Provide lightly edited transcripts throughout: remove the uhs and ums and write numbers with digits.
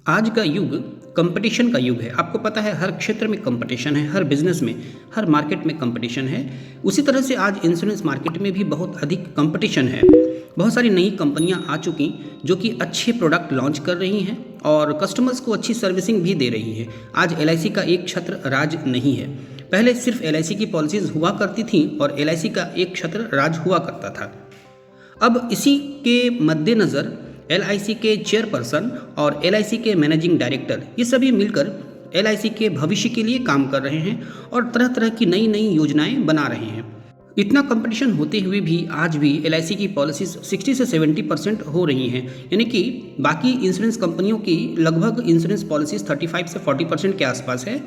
आज का युग कंपटीशन का युग है। आपको पता है हर क्षेत्र में कंपटीशन है, हर बिजनेस में, हर मार्केट में कंपटीशन है। उसी तरह से आज इंश्योरेंस मार्केट में भी बहुत अधिक कंपटीशन है। बहुत सारी नई कंपनियां आ चुकी जो कि अच्छे प्रोडक्ट लॉन्च कर रही हैं और कस्टमर्स को अच्छी सर्विसिंग भी दे रही है। आज एलआईसी का एक छत्र राज नहीं है। पहले सिर्फ एलआईसी की पॉलिसीज़ हुआ करती थी और एलआईसी का एक छत्र राज हुआ करता था। अब इसी के मद्देनज़र एलआईसी के चेयरपर्सन और एलआईसी के मैनेजिंग डायरेक्टर ये सभी मिलकर एलआईसी के भविष्य के लिए काम कर रहे हैं और तरह तरह की नई नई योजनाएं बना रहे हैं। इतना कंपटीशन होते हुए भी आज भी एलआईसी की पॉलिसीज़ 60 से 70% हो रही हैं, यानी कि बाकी इंश्योरेंस कंपनियों की लगभग इंश्योरेंस पॉलिसीज़ 35 से 40% के आसपास है,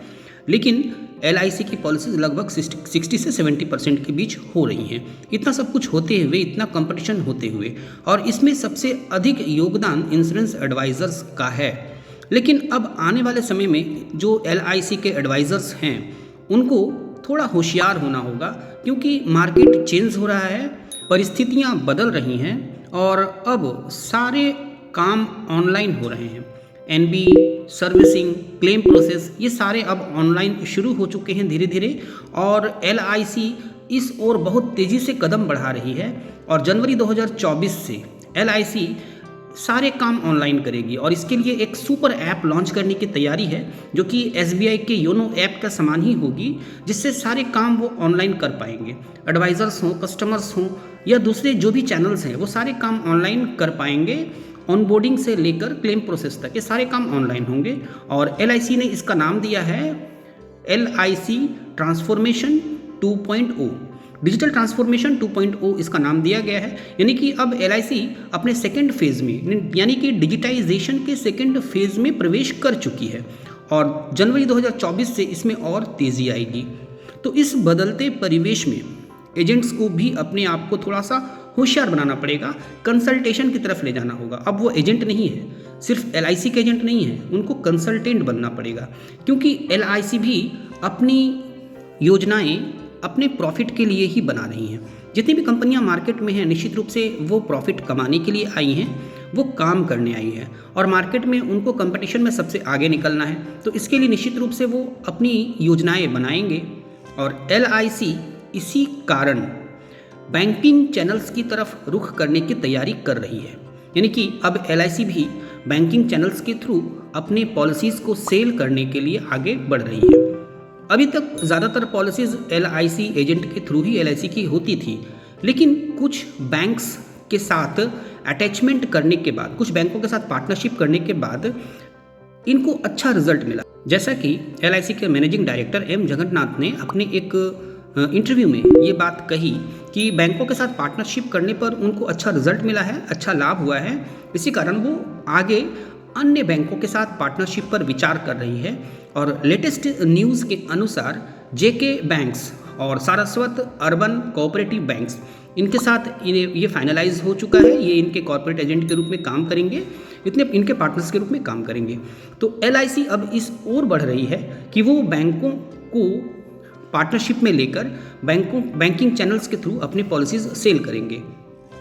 लेकिन एलआईसी की पॉलिसीज़ लगभग 60 से 70% के बीच हो रही हैं। इतना सब कुछ होते हुए, इतना कंपटीशन होते हुए, और इसमें सबसे अधिक योगदान इंश्योरेंस एडवाइज़र्स का है। लेकिन अब आने वाले समय में जो एलआईसी के एडवाइज़र्स हैं उनको थोड़ा होशियार होना होगा, क्योंकि मार्केट चेंज हो रहा है, परिस्थितियाँ बदल रही हैं और अब सारे काम ऑनलाइन हो रहे हैं। एनबी, सर्विसिंग, क्लेम प्रोसेस ये सारे अब ऑनलाइन शुरू हो चुके हैं धीरे धीरे, और एलआईसी इस ओर बहुत तेज़ी से कदम बढ़ा रही है। और जनवरी 2024 से एलआईसी सारे काम ऑनलाइन करेगी और इसके लिए एक सुपर ऐप लॉन्च करने की तैयारी है, जो कि एसबीआई के योनो ऐप का समान ही होगी, जिससे सारे काम वो ऑनलाइन कर पाएंगे। एडवाइज़र्स हों, कस्टमर्स हों या दूसरे जो भी चैनल्स हैं, वो सारे काम ऑनलाइन कर पाएंगे। ऑनबोर्डिंग से लेकर क्लेम प्रोसेस तक ये सारे काम ऑनलाइन होंगे। और एलआईसी ने इसका नाम दिया है एलआईसी ट्रांसफॉर्मेशन 2.0, डिजिटल ट्रांसफॉर्मेशन 2.0 इसका नाम दिया गया है। यानी कि अब एलआईसी अपने सेकेंड फेज़ में, यानी कि डिजिटाइजेशन के सेकेंड फेज़ में प्रवेश कर चुकी है और जनवरी 2024 से इसमें और तेज़ी आएगी। तो इस बदलते परिवेश में एजेंट्स को भी अपने आप को थोड़ा सा होशियार बनाना पड़ेगा, कंसल्टेशन की तरफ ले जाना होगा। अब वो एजेंट नहीं है, सिर्फ एलआईसी के एजेंट नहीं है, उनको कंसल्टेंट बनना पड़ेगा, क्योंकि एलआईसी भी अपनी योजनाएं अपने प्रॉफिट के लिए ही बना रही हैं। जितनी भी कंपनियां मार्केट में हैं, निश्चित रूप से वो प्रॉफिट कमाने के लिए आई हैं, वो काम करने आई हैं और मार्केट में उनको कंपटीशन में सबसे आगे निकलना है। तो इसके लिए निश्चित रूप से वो अपनी योजनाएं बनाएंगे और एलआईसी इसी कारण बैंकिंग चैनल्स की तरफ रुख करने की तैयारी कर रही है। यानी कि अब एलआईसी भी बैंकिंग चैनल्स के थ्रू अपने पॉलिसीज़ को सेल करने के लिए आगे बढ़ रही है। अभी तक ज़्यादातर पॉलिसीज़ एलआईसी एजेंट के थ्रू ही एलआईसी की होती थी, लेकिन कुछ बैंक्स के साथ अटैचमेंट करने के बाद, कुछ बैंकों के साथ पार्टनरशिप करने के बाद इनको अच्छा रिजल्ट मिला। जैसा कि एलआईसी के मैनेजिंग डायरेक्टर एम जगन्नाथ ने अपने एक इंटरव्यू में ये बात कही कि बैंकों के साथ पार्टनरशिप करने पर उनको अच्छा रिजल्ट मिला है, अच्छा लाभ हुआ है। इसी कारण वो आगे अन्य बैंकों के साथ पार्टनरशिप पर विचार कर रही है। और लेटेस्ट न्यूज़ के अनुसार जेके बैंक्स और सारस्वत अर्बन कोऑपरेटिव बैंक्स, इनके साथ ये फाइनलाइज हो चुका है। ये इनके कॉर्पोरेट एजेंट के रूप में काम करेंगे, इनके पार्टनर्स के रूप में काम करेंगे। तो एलआईसी अब इस ओर बढ़ रही है कि वो बैंकों को पार्टनरशिप में लेकर बैंकिंग चैनल्स के थ्रू अपनी पॉलिसीज़ सेल करेंगे।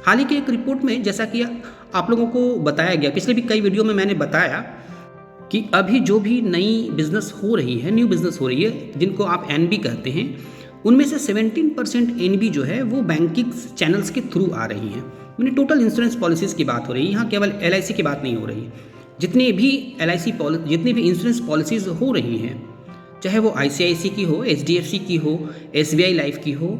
हाल ही की एक रिपोर्ट में, जैसा कि आप लोगों को बताया गया, पिछले भी कई वीडियो में मैंने बताया कि अभी जो भी नई बिजनेस हो रही है, न्यू बिजनेस हो रही है, जिनको आप एनबी कहते हैं, उनमें से 17% एनबी जो है वो बैंकिंग चैनल्स के थ्रू आ रही हैं। मैंने टोटल इंश्योरेंस पॉलिसीज़ की बात हो रही है, यहाँ केवल एलआईसी की बात नहीं हो रही। जितनी भी इंश्योरेंस पॉलिसीज़ हो रही हैं, चाहे वो आईसीआईसी की हो, एचडीएफसी की हो, एसबीआई लाइफ की हो,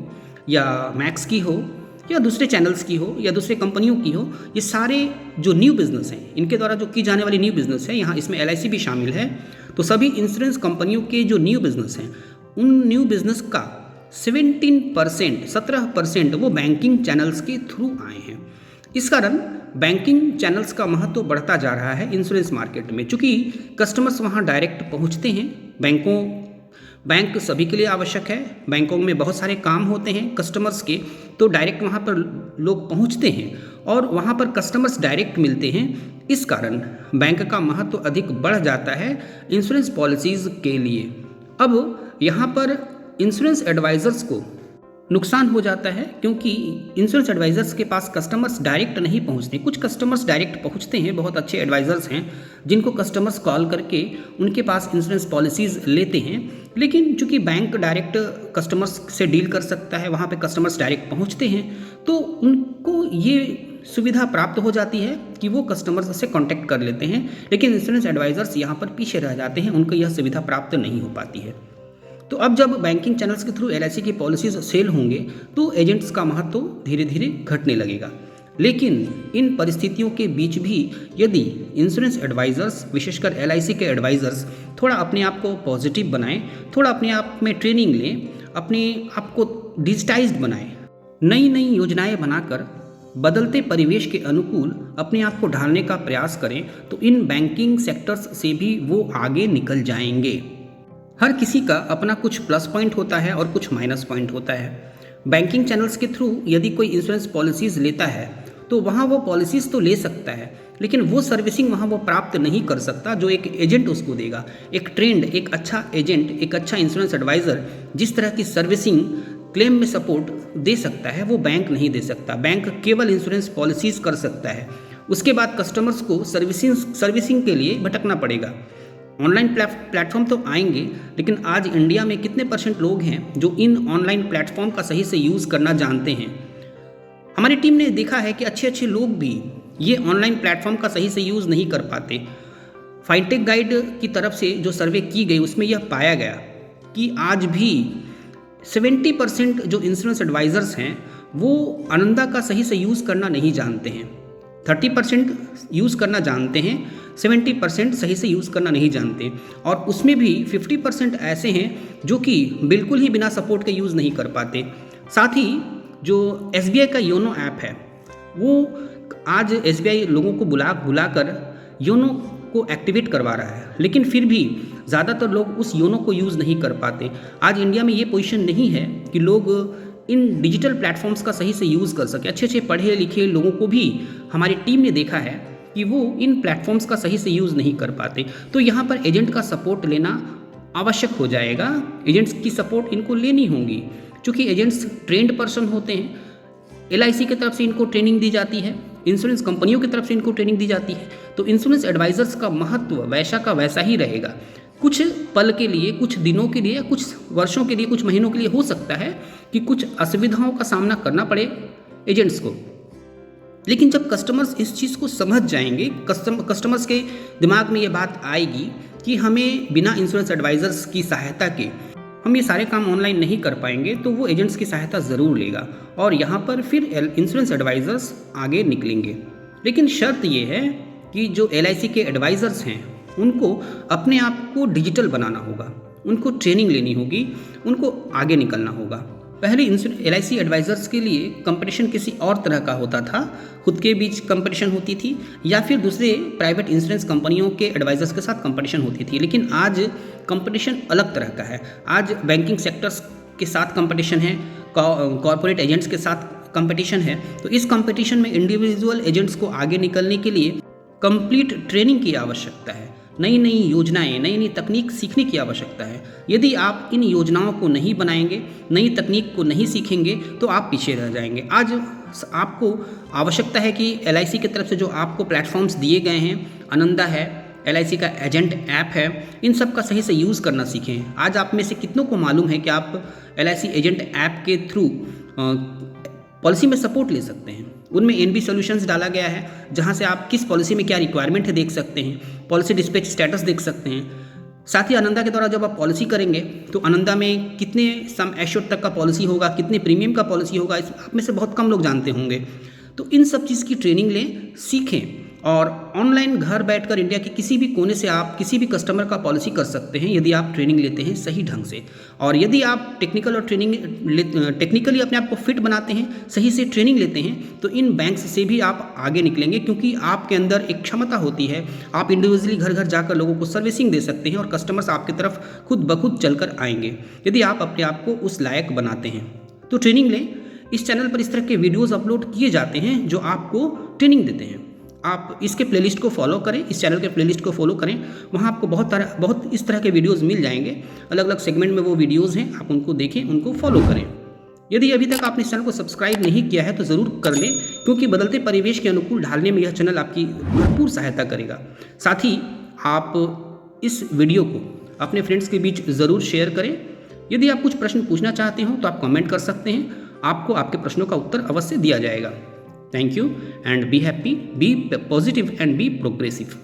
या मैक्स की हो, या दूसरे चैनल्स की हो, या दूसरे कंपनियों की हो, ये सारे जो न्यू बिज़नेस हैं, इनके द्वारा जो की जाने वाली न्यू बिज़नेस है, यहाँ इसमें एलआईसी भी शामिल है। तो सभी इंश्योरेंस कंपनियों के जो न्यू बिज़नेस हैं, उन न्यू बिज़नेस का 17% वो बैंकिंग चैनल्स के थ्रू आए हैं। इस कारण बैंकिंग चैनल्स का महत्व बढ़ता जा रहा है इंश्योरेंस मार्केट में, चूँकि कस्टमर्स वहाँ डायरेक्ट पहुँचते हैं। बैंक सभी के लिए आवश्यक है, बैंकों में बहुत सारे काम होते हैं कस्टमर्स के, तो डायरेक्ट वहाँ पर लोग पहुँचते हैं और वहाँ पर कस्टमर्स डायरेक्ट मिलते हैं। इस कारण बैंक का महत्व अधिक बढ़ जाता है इंश्योरेंस पॉलिसीज़ के लिए। अब यहाँ पर इंश्योरेंस एडवाइज़र्स को नुकसान हो जाता है, क्योंकि इंश्योरेंस एडवाइज़र्स के पास कस्टमर्स डायरेक्ट नहीं पहुंचते। कुछ कस्टमर्स डायरेक्ट पहुंचते हैं, बहुत अच्छे एडवाइज़र्स हैं जिनको कस्टमर्स कॉल करके उनके पास इंश्योरेंस पॉलिसीज़ लेते हैं, लेकिन चूंकि बैंक डायरेक्ट कस्टमर्स से डील कर सकता है, वहाँ पे कस्टमर्स डायरेक्ट पहुँचते हैं, तो उनको ये सुविधा प्राप्त हो जाती है कि वो कस्टमर्स से कांटेक्ट कर लेते हैं, लेकिन इंश्योरेंस एडवाइज़र्स यहाँ पर पीछे रह जाते हैं, उनको यह सुविधा प्राप्त नहीं हो पाती है। तो अब जब बैंकिंग चैनल्स के थ्रू LIC की पॉलिसीज सेल होंगे तो एजेंट्स का महत्व धीरे धीरे घटने लगेगा। लेकिन इन परिस्थितियों के बीच भी यदि इंश्योरेंस एडवाइज़र्स, विशेषकर LIC के एडवाइज़र्स थोड़ा अपने आप को पॉजिटिव बनाएं, थोड़ा अपने आप में ट्रेनिंग लें, अपने आप को डिजिटाइज्ड बनाएं, नई नई योजनाएं बनाकर बदलते परिवेश के अनुकूल अपने आप को ढालने का प्रयास करें, तो इन बैंकिंग सेक्टर्स से भी वो आगे निकल जाएंगे। हर किसी का अपना कुछ प्लस पॉइंट होता है और कुछ माइनस पॉइंट होता है। बैंकिंग चैनल्स के थ्रू यदि कोई इंश्योरेंस पॉलिसीज़ लेता है तो वहाँ वो पॉलिसीज़ तो ले सकता है, लेकिन वो सर्विसिंग वहाँ वो प्राप्त नहीं कर सकता जो एक एजेंट उसको देगा। एक ट्रेंड, एक अच्छा एजेंट, एक अच्छा इंश्योरेंस एडवाइज़र जिस तरह की सर्विसिंग, क्लेम में सपोर्ट दे सकता है, वो बैंक नहीं दे सकता। बैंक केवल इंश्योरेंस पॉलिसीज़ कर सकता है। उसके बाद कस्टमर्स को सर्विसिंग के लिए भटकना पड़ेगा। ऑनलाइन प्लेटफॉर्म तो आएंगे, लेकिन आज इंडिया में कितने % लोग हैं जो इन ऑनलाइन प्लेटफॉर्म का सही से यूज़ करना जानते हैं। हमारी टीम ने देखा है कि अच्छे अच्छे लोग भी ये ऑनलाइन प्लेटफॉर्म का सही से यूज़ नहीं कर पाते। फाइनटेक गाइड की तरफ से जो सर्वे की गई उसमें यह पाया गया कि आज भी 70% जो इंश्योरेंस एडवाइज़र्स हैं वो आनंदा का सही से यूज़ करना नहीं जानते हैं। 30% यूज़ करना जानते हैं, 70% सही से यूज़ करना नहीं जानते, और उसमें भी 50% ऐसे हैं जो कि बिल्कुल ही बिना सपोर्ट के यूज़ नहीं कर पाते। साथ ही जो SBI का योनो ऐप है, वो आज SBI लोगों को बुलाकर योनो को एक्टिवेट करवा रहा है, लेकिन फिर भी ज़्यादातर लोग उस योनो को यूज़ नहीं कर पाते। आज इंडिया में ये पोजीशन नहीं है कि लोग इन डिजिटल प्लेटफॉर्म्स का सही से यूज़ कर सके। अच्छे अच्छे पढ़े लिखे लोगों को भी हमारी टीम ने देखा है कि वो इन प्लेटफॉर्म्स का सही से यूज़ नहीं कर पाते। तो यहाँ पर एजेंट का सपोर्ट लेना आवश्यक हो जाएगा। एजेंट्स की सपोर्ट इनको लेनी होगी, क्योंकि एजेंट्स ट्रेंड पर्सन होते हैं। LIC की तरफ से इनको ट्रेनिंग दी जाती है, इंश्योरेंस कंपनियों की तरफ से इनको ट्रेनिंग दी जाती है। तो इंश्योरेंस एडवाइज़र्स का महत्व वैसा का वैसा ही रहेगा। कुछ पल के लिए, कुछ दिनों के लिए, कुछ वर्षों के लिए, कुछ महीनों के लिए हो सकता है कि कुछ असुविधाओं का सामना करना पड़े एजेंट्स को, लेकिन जब कस्टमर्स इस चीज़ को समझ जाएंगे, कस्टमर्स के दिमाग में ये बात आएगी कि हमें बिना इंश्योरेंस एडवाइज़र्स की सहायता के हम ये सारे काम ऑनलाइन नहीं कर पाएंगे, तो वो एजेंट्स की सहायता ज़रूर लेगा और यहाँ पर फिर इंश्योरेंस एडवाइज़र्स आगे निकलेंगे। लेकिन शर्त ये है कि जो LIC के एडवाइज़र्स हैं उनको अपने आप को डिजिटल बनाना होगा, उनको ट्रेनिंग लेनी होगी, उनको आगे निकलना होगा। पहले LIC एडवाइज़र्स के लिए कंपटीशन किसी और तरह का होता था, खुद के बीच कंपटीशन होती थी या फिर दूसरे प्राइवेट इंश्योरेंस कंपनियों के एडवाइज़र्स के साथ कंपटीशन होती थी। लेकिन आज कंपटीशन अलग तरह का है। आज बैंकिंग सेक्टर्स के साथ कंपटीशन है, कॉर्पोरेट एजेंट्स के साथ कंपटीशन है। तो इस कंपटीशन में इंडिविजुअल एजेंट्स को आगे निकलने के लिए कंप्लीट ट्रेनिंग की आवश्यकता है, नई नई योजनाएं, नई नई तकनीक सीखने की आवश्यकता है। यदि आप इन योजनाओं को नहीं बनाएंगे, नई तकनीक को नहीं सीखेंगे, तो आप पीछे रह जाएंगे। आज आपको आवश्यकता है कि LIC की तरफ से जो आपको प्लेटफॉर्म्स दिए गए हैं, आनंदा है, LIC का एजेंट ऐप है, इन सब का सही से यूज़ करना सीखें। आज आप में से कितनों को मालूम है कि आप LIC एजेंट ऐप के थ्रू पॉलिसी में सपोर्ट ले सकते हैं। उनमें NB सॉल्यूशंस डाला गया है, जहां से आप किस पॉलिसी में क्या रिक्वायरमेंट है देख सकते हैं, पॉलिसी डिस्पैच स्टेटस देख सकते हैं। साथ ही आनंदा के द्वारा जब आप पॉलिसी करेंगे तो आनंदा में कितने सम एश्योर्ड तक का पॉलिसी होगा, कितने प्रीमियम का पॉलिसी होगा, इस आप में से बहुत कम लोग जानते होंगे। तो इन सब चीज़ की ट्रेनिंग लें, सीखें और ऑनलाइन घर बैठकर इंडिया के किसी भी कोने से आप किसी भी कस्टमर का पॉलिसी कर सकते हैं, यदि आप ट्रेनिंग लेते हैं सही ढंग से। और यदि आप टेक्निकली अपने आप को फिट बनाते हैं, सही से ट्रेनिंग लेते हैं, तो इन बैंक्स से भी आप आगे निकलेंगे, क्योंकि आपके अंदर एक क्षमता होती है। आप इंडिविजुअली घर घर जाकर लोगों को सर्विसिंग दे सकते हैं और कस्टमर्स आपकी तरफ खुद ब खुद चलकर आएंगे, यदि आप अपने आप को उस लायक बनाते हैं। तो ट्रेनिंग लें। इस चैनल पर इस तरह के वीडियोज़ अपलोड किए जाते हैं जो आपको ट्रेनिंग देते हैं। आप इसके प्लेलिस्ट को फॉलो करें, इस चैनल के प्लेलिस्ट को फॉलो करें, वहाँ आपको बहुत इस तरह के वीडियोस मिल जाएंगे। अलग अलग सेगमेंट में वो वीडियोस हैं, आप उनको देखें, उनको फॉलो करें। यदि अभी तक आपने इस चैनल को सब्सक्राइब नहीं किया है तो ज़रूर कर लें, क्योंकि बदलते परिवेश के अनुकूल ढालने में यह चैनल आपकी भरपूर सहायता करेगा। साथ ही आप इस वीडियो को अपने फ्रेंड्स के बीच ज़रूर शेयर करें। यदि आप कुछ प्रश्न पूछना चाहते हो तो आप कमेंट कर सकते हैं, आपको आपके प्रश्नों का उत्तर अवश्य दिया जाएगा। Thank you and be happy, be positive and be progressive.